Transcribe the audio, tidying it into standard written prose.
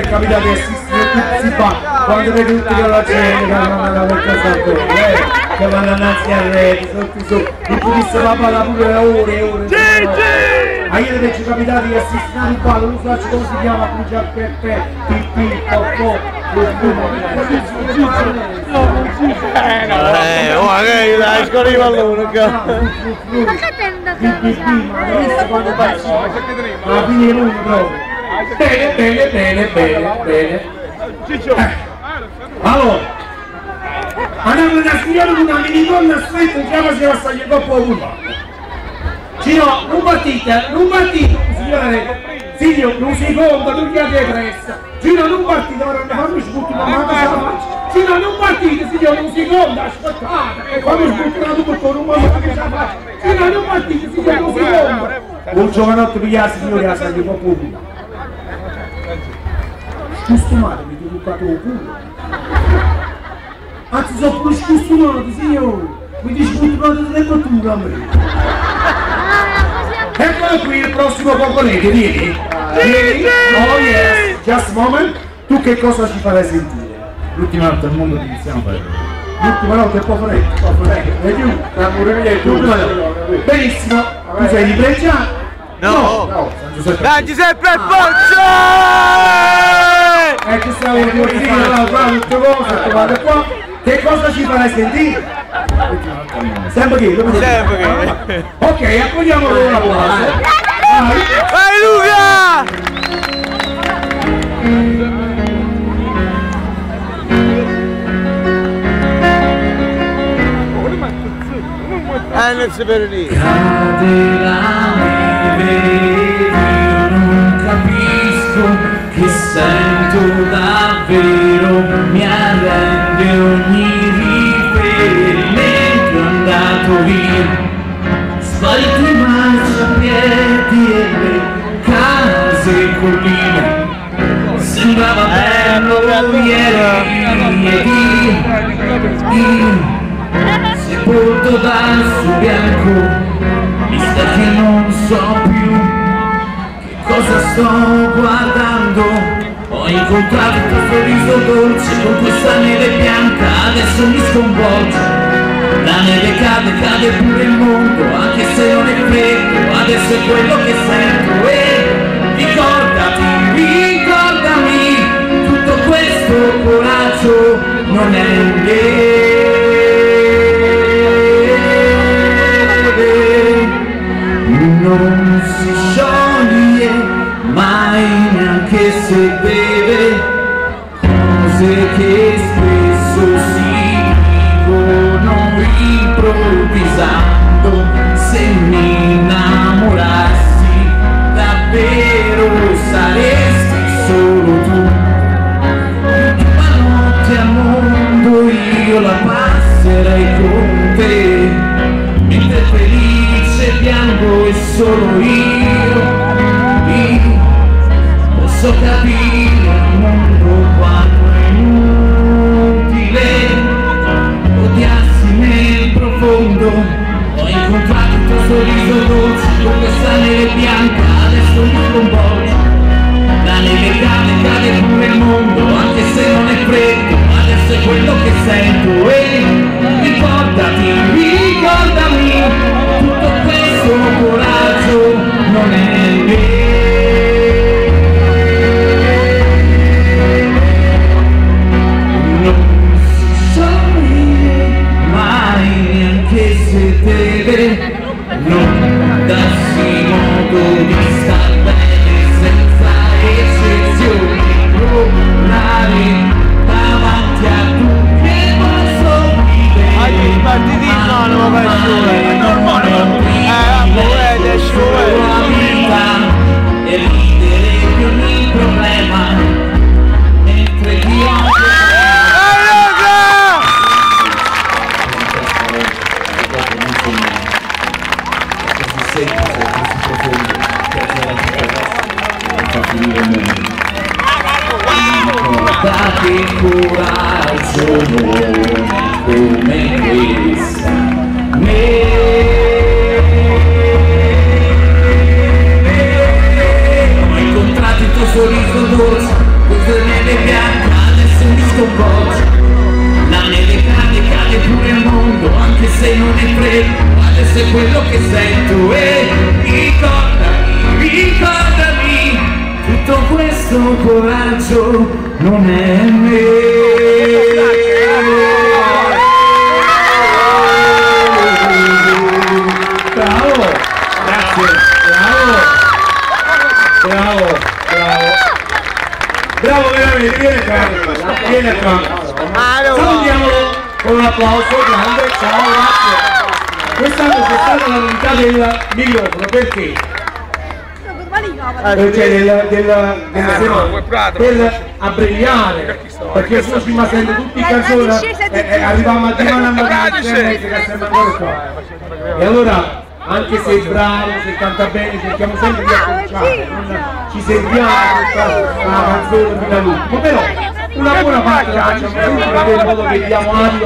capita di assistere si fa quando vedi tutti che la gente che vanno alla casatore, che vanno innanzi a rete, sotto e tu ti sei papà pure ore e ore. A ieri ci è capitato di assistere un palo, non so come si chiama, Pugia Peppe, Pippi, Poppo, magari dai, scorriva allora, Ma che te andate a alla fine lui proprio. Bene. Allora, andiamo una signora con una minigonna stretta, chiama se la staglia troppo curva. Cino, non partite, signore, figlio, non si conta, tu che avete pressa. Cino, non partite, ora fammi sbuttare una mano alla faccia. Cino, non partite, signore, non si conta, aspettate, fammi sbuttare tutto con un modo che ci faccia. Cino, non partite, signore, non si conta. Un giovanotto pigliarsi, signore, la staglia troppo curva. Scustumate, mi ho buttato il culo. Anzi, sono pure scustumati, signore. Mi discustumate delle batture a me. Eccolo qui il prossimo componente, vieni. Oh yes, just a moment. Tu che cosa ci farai sentire? L'ultima volta al mondo ti iniziamo a fare. L'ultima volta è un po' freddo, e giù. Benissimo, tu sei di Brescia? No, San Giuseppe Boccia! Ci stiamo a dire tutte cose, guarda qua. Che cosa ci farai sentire? Sempre che? Ok, accogliamolo una applauso. Vai Luca! Non si per lì. Cade la neve, io non capisco che sento davvero, mi arrende ogni riferimento andato via, sparito i marciapiedi e le case e colline, sembrava bello ieri io sepolto dal suo bianco, mi sta che non so più che cosa sto guardando. Ho incontrato il tuo sorriso dolce con questa neve bianca, adesso mi sconvolge. La neve cade pure il mondo, anche se non è freddo, adesso è quello che sento. E ricordami, tutto questo coraggio non è niente. Non si scioglie mai neanche se beve, cose che spesso si dicono improvvisando. Se mi innamorassi davvero saresti solo tu. L'ultima notte al mondo io la passerei con te, mentre felice piango e solo io posso capire al mondo quanto è inutile odiarsi nel profondo. Ho incontrato il tuo sorriso dolce con questa neve bianca, adesso mi sconvolge. La neve cade pure il mondo, anche se non è freddo, adesso è quello che sento. E ricordami, tutto questo coraggio non è vero. Non si scioglie mai neanche se deve, non darsi modo di star bene senza eccezioni, provare davanti a tutti e posso vivere. Partiti no, non va più, e ridere di ogni problema mentre chi che coraggio come questa ho incontrato il tuo sorriso dolce, sempre, adesso è quello che sento e ricordami, tutto questo coraggio non è Bravo, grazie, bravo veramente, vieni qua, salutiamolo con un applauso grande, ciao, grazie. Quest'anno c'è stata la novità del microfono, perché? Per abbreviare, perché se no ci sente tutti i canzoni e arriviamo a dire e allora anche se è bravo, se canta bene, cerchiamo sempre di acconciare, non ci sentiamo la canzone fino all'ultimo, però una buona parte la facciamo sempre in modo che diamo aria